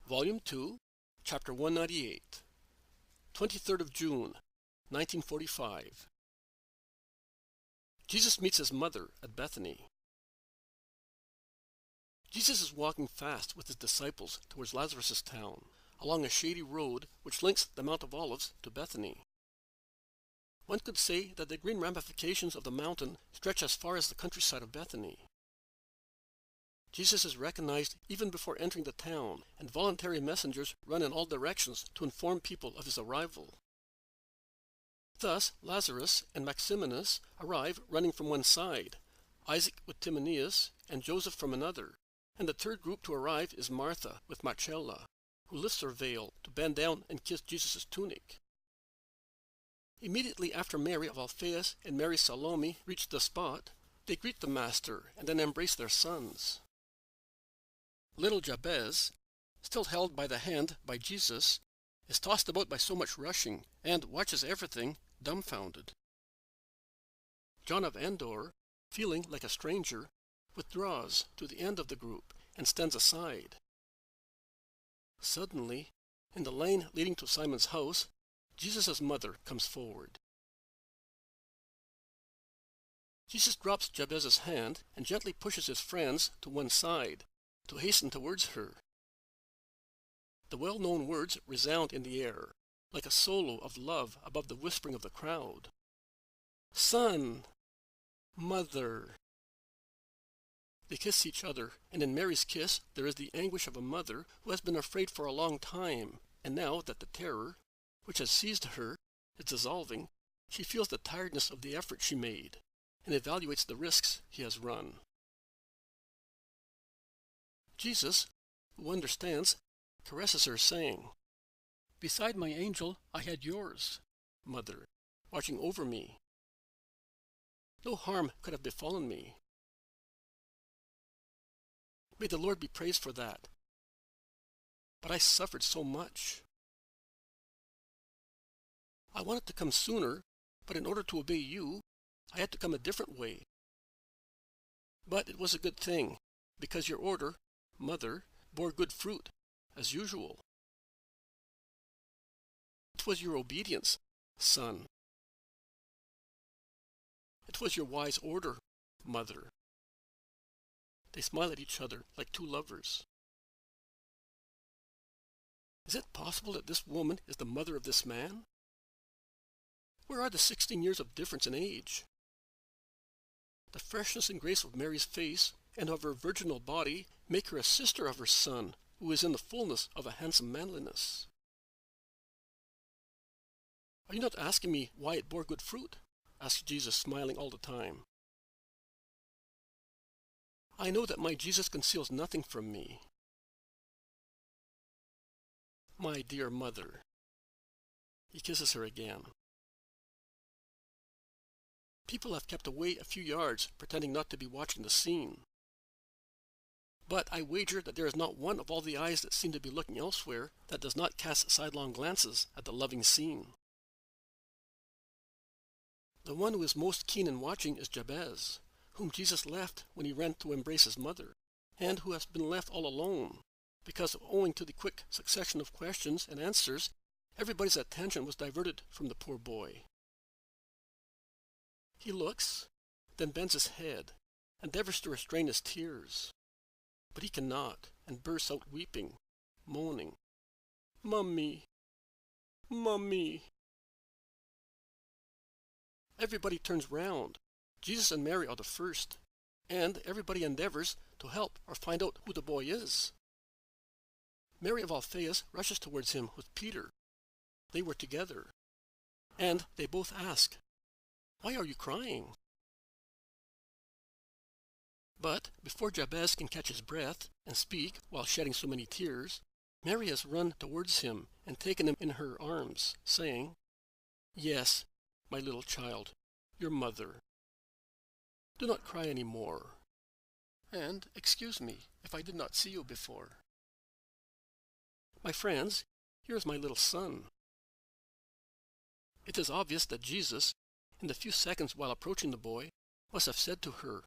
Volume 2, Chapter 198, 23rd of June, 1945. Jesus meets his mother at Bethany. Jesus is walking fast with his disciples towards Lazarus' town, along a shady road which links the Mount of Olives to Bethany. One could say that the green ramifications of the mountain stretch as far as the countryside of Bethany. Jesus is recognized even before entering the town, and voluntary messengers run in all directions to inform people of his arrival. Thus, Lazarus and Maximinus arrive running from one side, Isaac with Timoneus, and Joseph from another, and the third group to arrive is Martha with Marcella, who lifts her veil to bend down and kiss Jesus' tunic. Immediately after Mary of Alphaeus and Mary Salome reach the spot, they greet the Master and then embrace their sons. Little Jabez, still held by the hand by Jesus, is tossed about by so much rushing and watches everything dumbfounded. John of Endor, feeling like a stranger, withdraws to the end of the group and stands aside. Suddenly, in the lane leading to Simon's house, Jesus' mother comes forward. Jesus drops Jabez's hand and gently pushes his friends to one side to hasten towards her. The well-known words resound in the air, like a solo of love above the whispering of the crowd. Son! Mother! They kiss each other, and in Mary's kiss there is the anguish of a mother who has been afraid for a long time, and now that the terror, which has seized her, is dissolving, she feels the tiredness of the effort she made, and evaluates the risks he has run. Jesus, who understands, caresses her, saying, "Beside my angel I had yours, Mother, watching over me. No harm could have befallen me. May the Lord be praised for that. But I suffered so much. I wanted to come sooner, but in order to obey you, I had to come a different way. But it was a good thing, because your order, Mother, bore good fruit, as usual. It was your obedience, Son. It was your wise order, Mother." They smile at each other like two lovers. Is it possible that this woman is the mother of this man? Where are the 16 years of difference in age? The freshness and grace of Mary's face and of her virginal body make her a sister of her Son, who is in the fullness of a handsome manliness. "Are you not asking me why it bore good fruit?" asked Jesus, smiling all the time. "I know that my Jesus conceals nothing from me. My dear mother." He kisses her again. People have kept away a few yards, pretending not to be watching the scene. But I wager that there is not one of all the eyes that seem to be looking elsewhere that does not cast sidelong glances at the loving scene. The one who is most keen in watching is Jabez, whom Jesus left when he ran to embrace his mother, and who has been left all alone, because owing to the quick succession of questions and answers, everybody's attention was diverted from the poor boy. He looks, then bends his head, endeavors to restrain his tears. But he cannot, and bursts out weeping, moaning, "Mummy! Mummy!" Everybody turns round. Jesus and Mary are the first, and everybody endeavors to help or find out who the boy is. Mary of Alphaeus rushes towards him with Peter. They were together, and they both ask, "Why are you crying?" But before Jabez can catch his breath and speak while shedding so many tears, Mary has run towards him and taken him in her arms, saying, "Yes, my little child, your mother. Do not cry any more. And excuse me if I did not see you before. My friends, here is my little son." It is obvious that Jesus, in the few seconds while approaching the boy, must have said to her,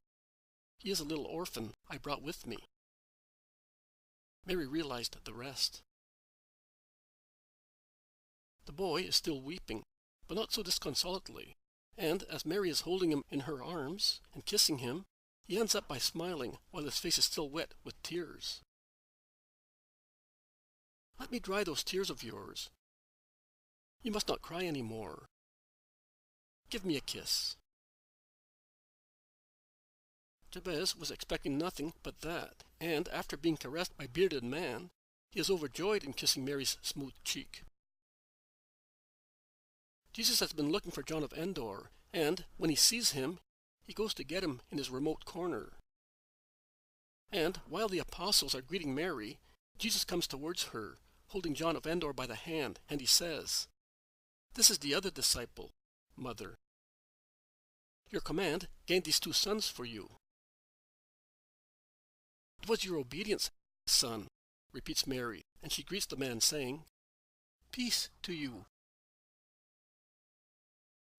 "He is a little orphan I brought with me." Mary realized the rest. The boy is still weeping, but not so disconsolately, and as Mary is holding him in her arms and kissing him, he ends up by smiling while his face is still wet with tears. Let me dry those tears of yours. You must not cry any more. Give me a kiss. Jabez was expecting nothing but that, and after being caressed by a bearded man, he is overjoyed in kissing Mary's smooth cheek. Jesus has been looking for John of Endor, and when he sees him, he goes to get him in his remote corner. And while the apostles are greeting Mary, Jesus comes towards her, holding John of Endor by the hand, and he says, "This is the other disciple, Mother. Your command gained these 2 sons for you." "It was your obedience, son," repeats Mary, and she greets the man, saying, "Peace to you."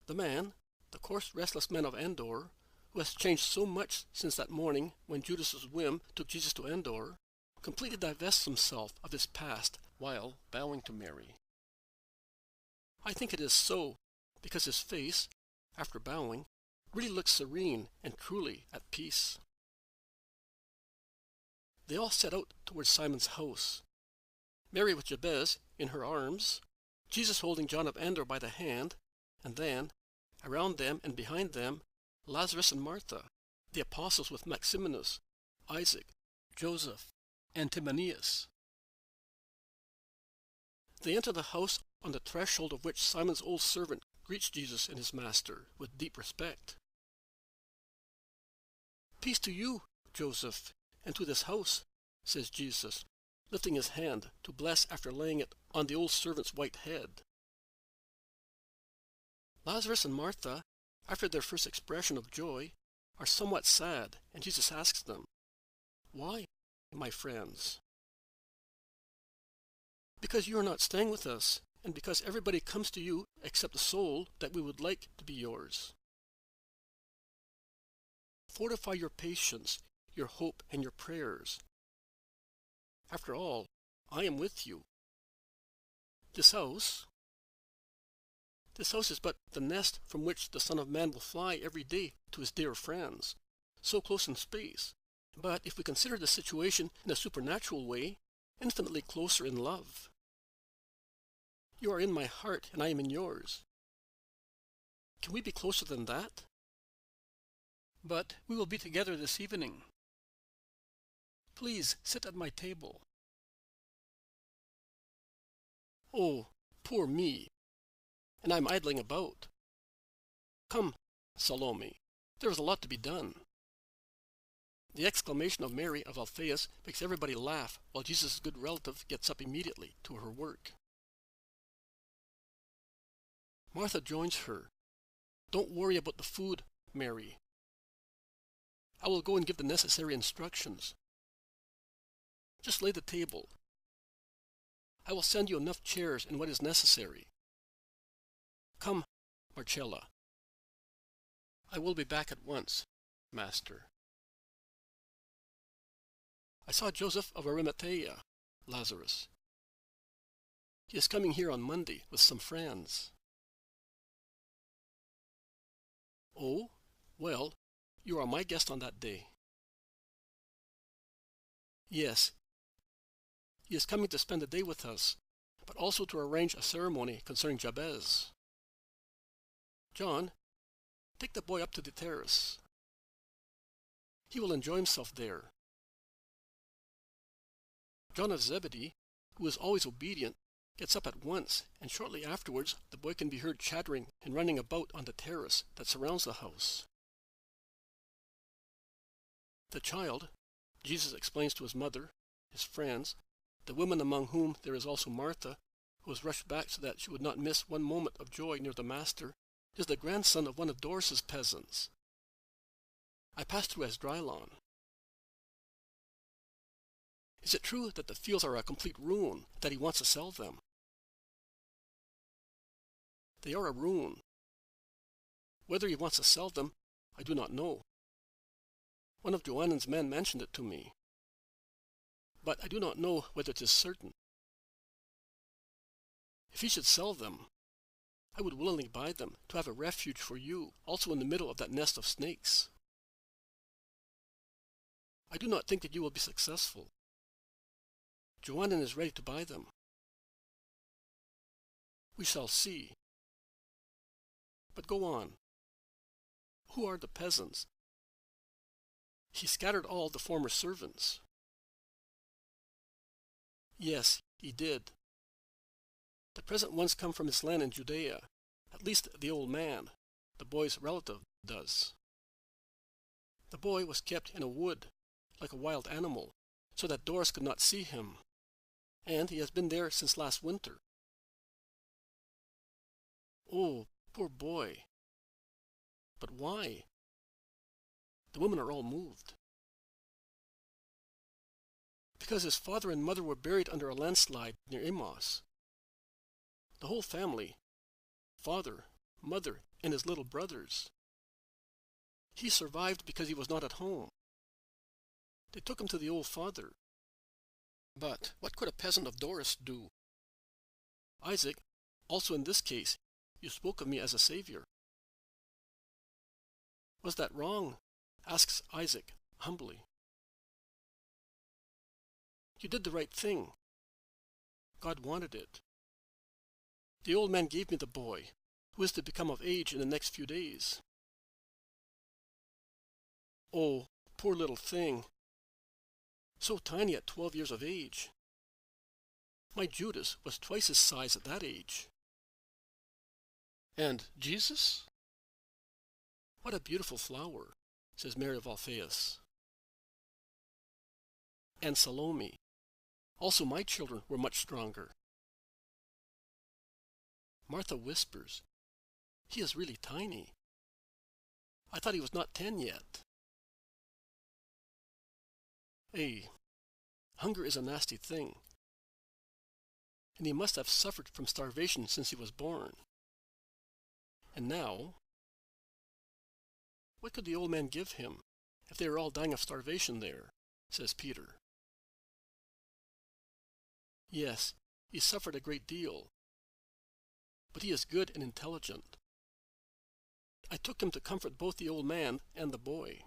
The man, the coarse, restless man of Endor, who has changed so much since that morning when Judas's whim took Jesus to Endor, completely divests himself of his past while bowing to Mary. I think it is so, because his face, after bowing, really looks serene and truly at peace. They all set out towards Simon's house, Mary with Jabez in her arms, Jesus holding John of Endor by the hand, and then, around them and behind them, Lazarus and Martha, the apostles with Maximinus, Isaac, Joseph, and Timonius. They enter the house on the threshold of which Simon's old servant greets Jesus and his master with deep respect. "Peace to you, Joseph, and to this house," says Jesus, lifting his hand to bless after laying it on the old servant's white head. Lazarus and Martha, after their first expression of joy, are somewhat sad, and Jesus asks them, "Why, my friends?" "Because you are not staying with us, and because everybody comes to you except the soul that we would like to be yours. Fortify your patience, your hope, and your prayers. After all, I am with you. This house is but the nest from which the Son of Man will fly every day to his dear friends, so close in space, but if we consider the situation in a supernatural way, infinitely closer in love. You are in my heart, and I am in yours. Can we be closer than that? But we will be together this evening. Please sit at my table." "Oh, poor me, and I'm idling about. Come, Salome, there is a lot to be done." The exclamation of Mary of Alphaeus makes everybody laugh, while Jesus' good relative gets up immediately to her work. Martha joins her. "Don't worry about the food, Mary. I will go and give the necessary instructions. Just lay the table. I will send you enough chairs and what is necessary. Come, Marcella." "I will be back at once, Master." "I saw Joseph of Arimathea, Lazarus. He is coming here on Monday with some friends." "Oh, well, you are my guest on that day." "Yes, he is coming to spend the day with us, but also to arrange a ceremony concerning Jabez. John, take the boy up to the terrace. He will enjoy himself there." John of Zebedee, who is always obedient, gets up at once, and shortly afterwards the boy can be heard chattering and running about on the terrace that surrounds the house. The child, Jesus explains to his mother, his friends, the women among whom there is also Martha, who has rushed back so that she would not miss one moment of joy near the Master, is the grandson of one of Doris's peasants. I passed through Esdraelon. Is it true that the fields are a complete ruin, that he wants to sell them? They are a ruin. Whether he wants to sell them, I do not know. One of Johanan's men mentioned it to me, but I do not know whether it is certain. If he should sell them, I would willingly buy them to have a refuge for you, also in the middle of that nest of snakes. I do not think that you will be successful. Johannan is ready to buy them. We shall see. But go on. Who are the peasants? He scattered all the former servants. Yes, he did. The present ones come from his land in Judea. At least the old man, the boy's relative, does. The boy was kept in a wood, like a wild animal, so that Doris could not see him, and he has been there since last winter. Oh, poor boy. But why? The women are all moved. Because his father and mother were buried under a landslide near Amos. The whole family, father, mother, and his little brothers. He survived because he was not at home. They took him to the old father. But what could a peasant of Doris do? Isaac, also in this case, you spoke of me as a savior. Was that wrong? Asks Isaac humbly. You did the right thing. God wanted it. The old man gave me the boy, who is to become of age in the next few days. Oh, poor little thing. So tiny at 12 years of age. My Judas was twice his size at that age. And Jesus? What a beautiful flower, says Mary of Alphaeus. And Salome. Also my children were much stronger. Martha whispers, he is really tiny. I thought he was not 10 yet. Hunger is a nasty thing. And he must have suffered from starvation since he was born. And now, what could the old man give him if they are all dying of starvation there, says Peter. Yes, he suffered a great deal, but he is good and intelligent. I took him to comfort both the old man and the boy.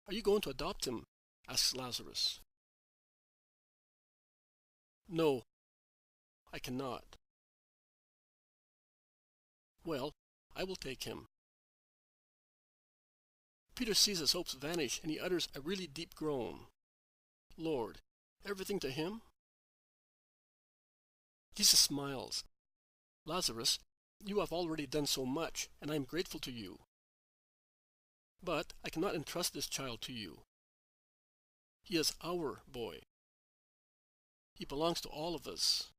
Are you going to adopt him? Asks Lazarus. No, I cannot. Well, I will take him. Peter sees his hopes vanish, and he utters a really deep groan. Lord, everything to him? Jesus smiles. Lazarus, you have already done so much, and I am grateful to you. But I cannot entrust this child to you. He is our boy. He belongs to all of us.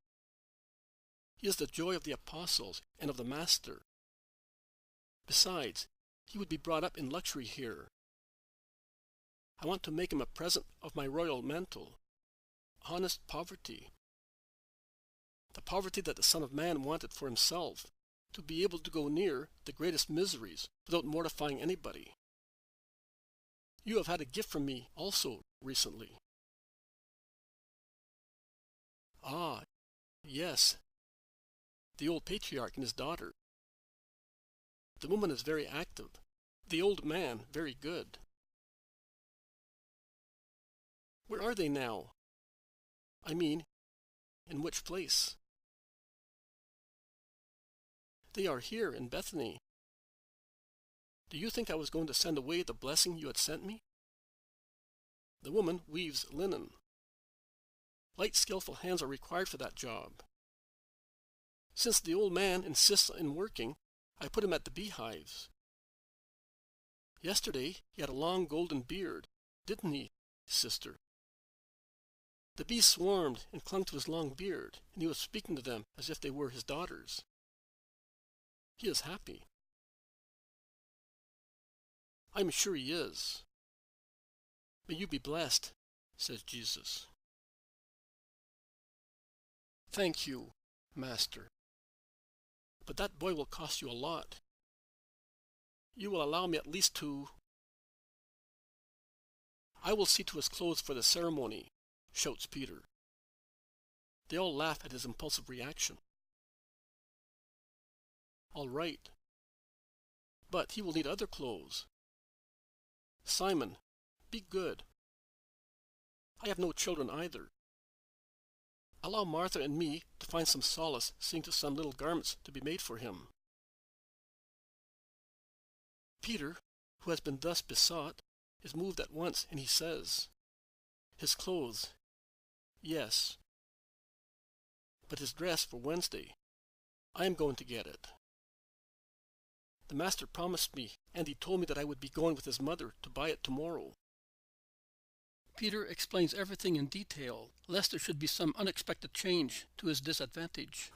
He is the joy of the apostles and of the Master. Besides, he would be brought up in luxury here. I want to make him a present of my royal mantle, honest poverty. The poverty that the Son of Man wanted for himself, to be able to go near the greatest miseries without mortifying anybody. You have had a gift from me also recently. Ah, yes, the old patriarch and his daughter. The woman is very active, the old man very good. Where are they now? I mean, in which place? They are here in Bethany. Do you think I was going to send away the blessing you had sent me? The woman weaves linen. Light, skillful hands are required for that job. Since the old man insists on working, I put him at the beehives. Yesterday he had a long golden beard, didn't he, sister? The bees swarmed and clung to his long beard, and he was speaking to them as if they were his daughters. He is happy. I am sure he is. May you be blessed, says Jesus. Thank you, Master. But that boy will cost you a lot. You will allow me at least to... I will see to his clothes for the ceremony, shouts Peter. They all laugh at his impulsive reaction. All right. But he will need other clothes. Simon, be good. I have no children either. Allow Martha and me to find some solace seeing to some little garments to be made for him. Peter, who has been thus besought, is moved at once, and he says, his clothes, yes, but his dress for Wednesday, I am going to get it. The master promised me, and he told me that I would be going with his mother to buy it tomorrow. Peter explains everything in detail, lest there should be some unexpected change to his disadvantage.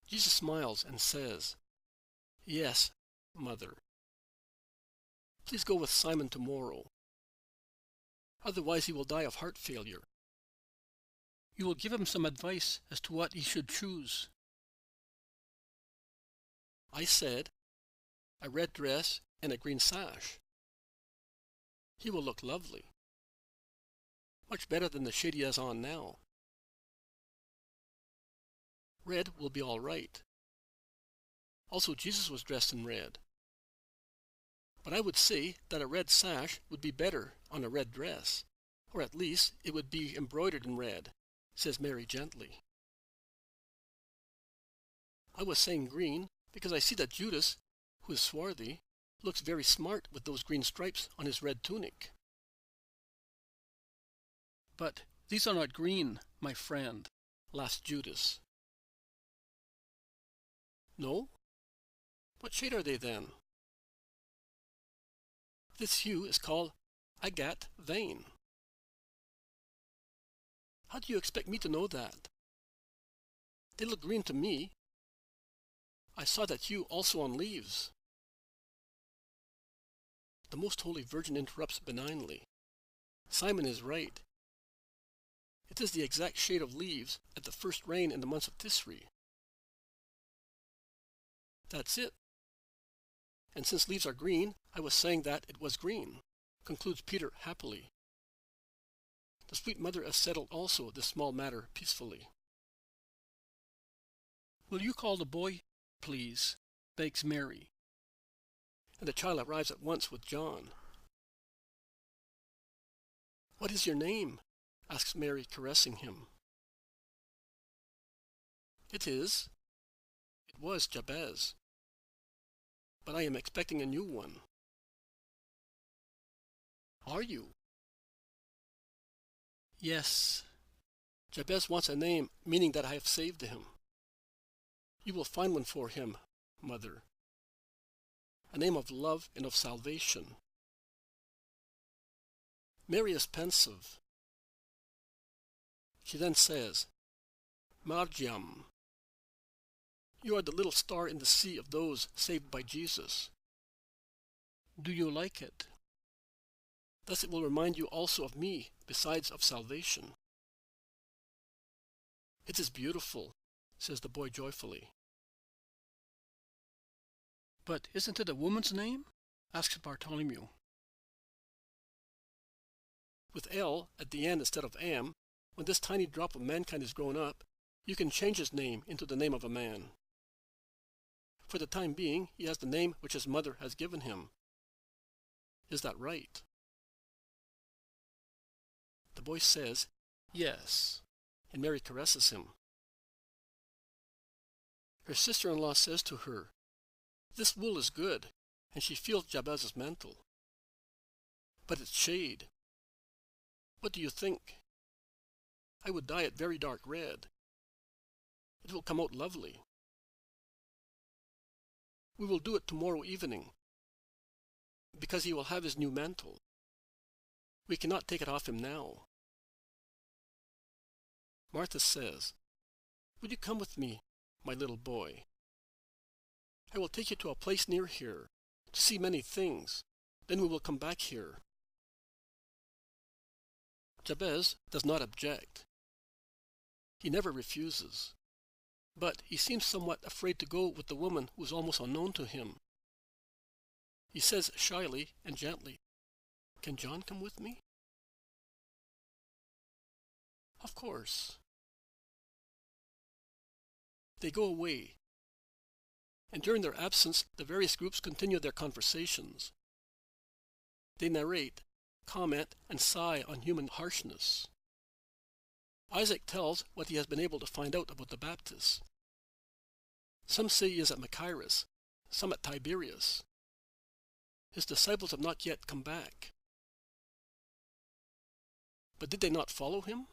Jesus smiles and says, yes, mother. Please go with Simon tomorrow. Otherwise he will die of heart failure. You will give him some advice as to what he should choose. I said, a red dress and a green sash. He will look lovely. Much better than the shade he has on now. Red will be all right. Also, Jesus was dressed in red. But I would say that a red sash would be better on a red dress, or at least it would be embroidered in red, says Mary gently. I was saying green because I see that Judas, who is swarthy, looks very smart with those green stripes on his red tunic. But these are not green, my friend, laughs Judas. No? What shade are they then? This hue is called agate vein. How do you expect me to know that? They look green to me. I saw that hue also on leaves. The Most Holy Virgin interrupts benignly. Simon is right. It is the exact shade of leaves at the first rain in the months of Tisri. That's it. And since leaves are green, I was saying that it was green, concludes Peter happily. The sweet mother has settled also this small matter peacefully. Will you call the boy, please? Begs Mary. And the child arrives at once with John. What is your name? Asks Mary, caressing him. It was Jabez. But I am expecting a new one. Are you? Yes. Jabez wants a name, meaning that I have saved him. You will find one for him, mother. A name of love and of salvation. Mary is pensive. She then says, Margiam. You are the little star in the sea of those saved by Jesus. Do you like it? Thus it will remind you also of me, besides of salvation. It is beautiful, says the boy joyfully. But isn't it a woman's name? Asks Bartholomew. With L at the end instead of am, when this tiny drop of mankind is grown up, you can change his name into the name of a man. For the time being, he has the name which his mother has given him. Is that right? The boy says, yes, and Mary caresses him. Her sister-in-law says to her, this wool is good, and she feels Jabez's mantle. But its shade. What do you think? I would dye it very dark red. It will come out lovely. We will do it tomorrow evening, because he will have his new mantle. We cannot take it off him now. Martha says, would you come with me, my little boy? I will take you to a place near here, to see many things. Then we will come back here. Jabez does not object. He never refuses. But he seems somewhat afraid to go with the woman who is almost unknown to him. He says shyly and gently, can John come with me? Of course. They go away, and during their absence, the various groups continue their conversations. They narrate, comment, and sigh on human harshness. Isaac tells what he has been able to find out about the Baptist. Some say he is at Machaerus, some at Tiberias. His disciples have not yet come back. But did they not follow him?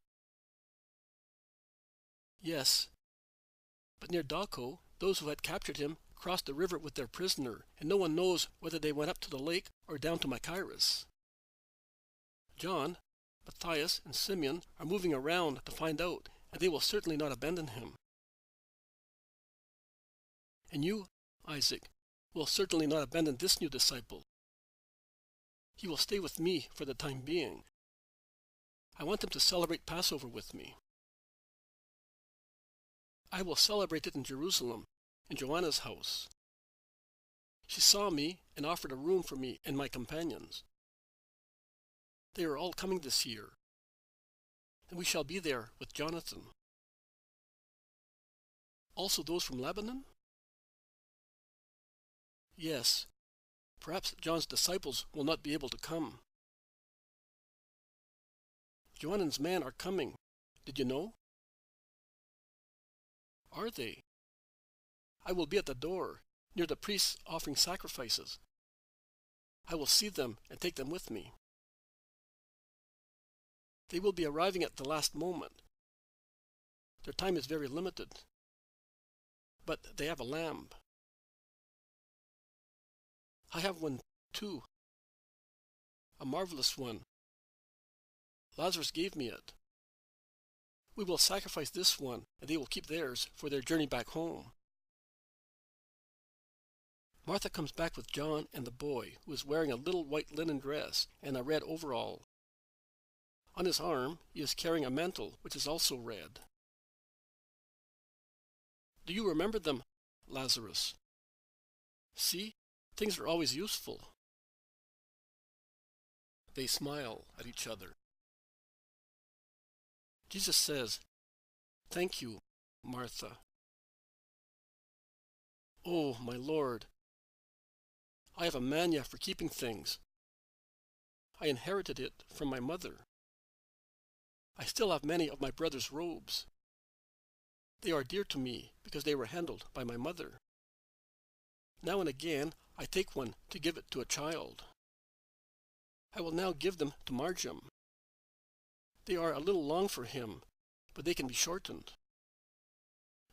Yes, but near Daco, those who had captured him crossed the river with their prisoner, and no one knows whether they went up to the lake or down to Machaerus. John, Matthias, and Simeon are moving around to find out, and they will certainly not abandon him. And you, Isaac, will certainly not abandon this new disciple. He will stay with me for the time being. I want him to celebrate Passover with me. I will celebrate it in Jerusalem, in Joanna's house. She saw me and offered a room for me and my companions. They are all coming this year, and we shall be there with Jonathan. Also those from Lebanon? Yes, perhaps John's disciples will not be able to come. Johanan's men are coming. Did you know? Are they? I will be at the door, near the priests offering sacrifices. I will see them and take them with me. They will be arriving at the last moment. Their time is very limited. But they have a lamb. I have one too. A marvelous one. Lazarus gave me it. We will sacrifice this one, and they will keep theirs for their journey back home. Martha comes back with John and the boy, who is wearing a little white linen dress and a red overall. On his arm, he is carrying a mantle, which is also red. Do you remember them, Lazarus? See, things are always useful. They smile at each other. Jesus says, "Thank you, Martha." "Oh, my Lord, I have a mania for keeping things. I inherited it from my mother. I still have many of my brother's robes. They are dear to me because they were handled by my mother. Now and again, I take one to give it to a child. I will now give them to Marjam. They are a little long for him, but they can be shortened.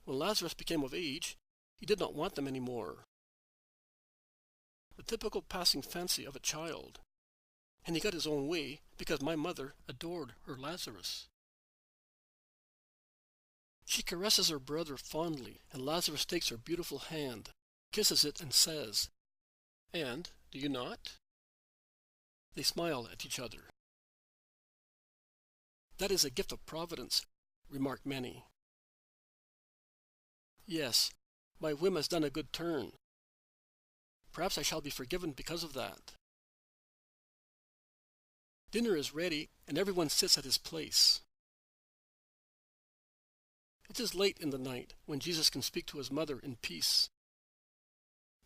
When Lazarus became of age, he did not want them any more." The typical passing fancy of a child. And he got his own way because my mother adored her Lazarus. She caresses her brother fondly, and Lazarus takes her beautiful hand, kisses it, and says, "And, do you not?" They smile at each other. "That is a gift of Providence," remarked many. "Yes, my whim has done a good turn. Perhaps I shall be forgiven because of that." Dinner is ready, and everyone sits at his place. It is late in the night when Jesus can speak to his mother in peace.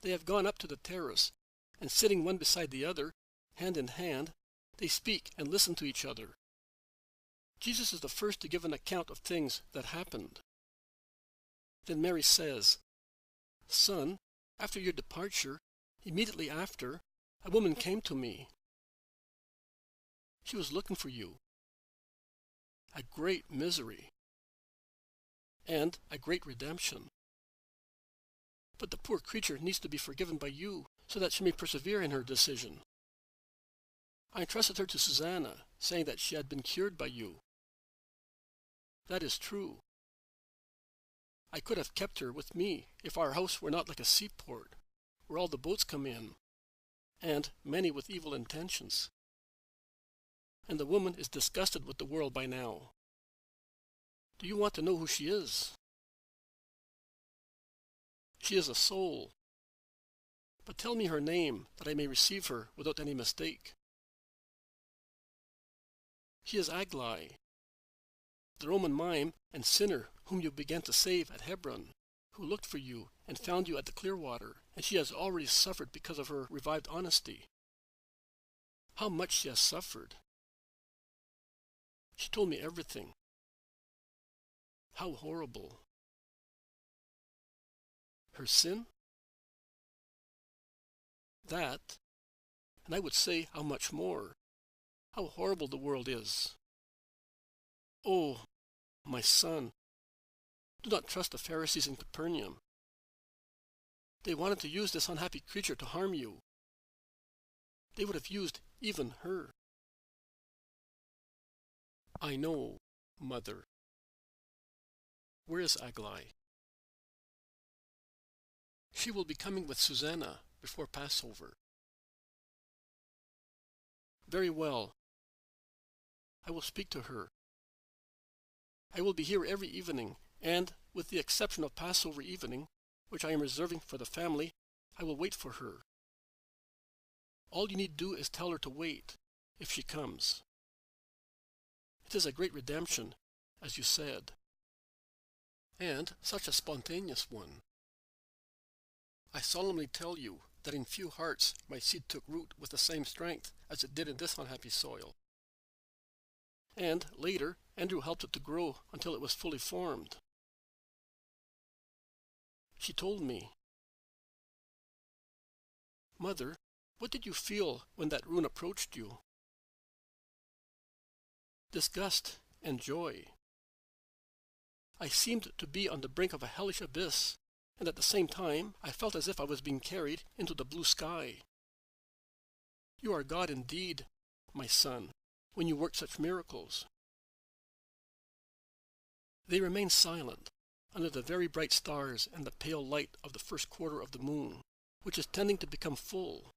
They have gone up to the terrace, and sitting one beside the other, hand in hand, they speak and listen to each other. Jesus is the first to give an account of things that happened. Then Mary says, "Son, after your departure, immediately after, a woman came to me. She was looking for you. A great misery. And a great redemption. But the poor creature needs to be forgiven by you so that she may persevere in her decision. I entrusted her to Susanna, saying that she had been cured by you. That is true. I could have kept her with me if our house were not like a seaport, where all the boats come in, and many with evil intentions. And the woman is disgusted with the world by now. Do you want to know who she is? She is a soul. But tell me her name, that I may receive her without any mistake." "She is Aglae." the Roman mime and sinner whom you began to save at Hebron, who looked for you and found you at the Clearwater, and she has already suffered because of her revived honesty. How much she has suffered! She told me everything. How horrible! Her sin? That, and I would say how much more. How horrible the world is. Oh, my son, do not trust the Pharisees in Capernaum. They wanted to use this unhappy creature to harm you. They would have used even her. I know, Mother. Where is Aglaé? She will be coming with Susanna before Passover. Very well. I will speak to her. I will be here every evening, and, with the exception of Passover evening, which I am reserving for the family, I will wait for her. All you need do is tell her to wait, if she comes. It is a great redemption, as you said, and such a spontaneous one. I solemnly tell you that in few hearts my seed took root with the same strength as it did in this unhappy soil. And, later, Andrew helped it to grow until it was fully formed. She told me, Mother, what did you feel when that ruin approached you? Disgust and joy. I seemed to be on the brink of a hellish abyss, and at the same time I felt as if I was being carried into the blue sky. You are God indeed, my son, when you work such miracles. They remained silent under the very bright stars and the pale light of the first quarter of the moon, which is tending to become full.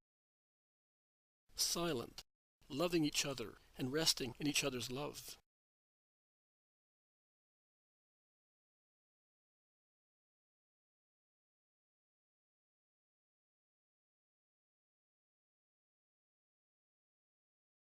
Silent, loving each other and resting in each other's love.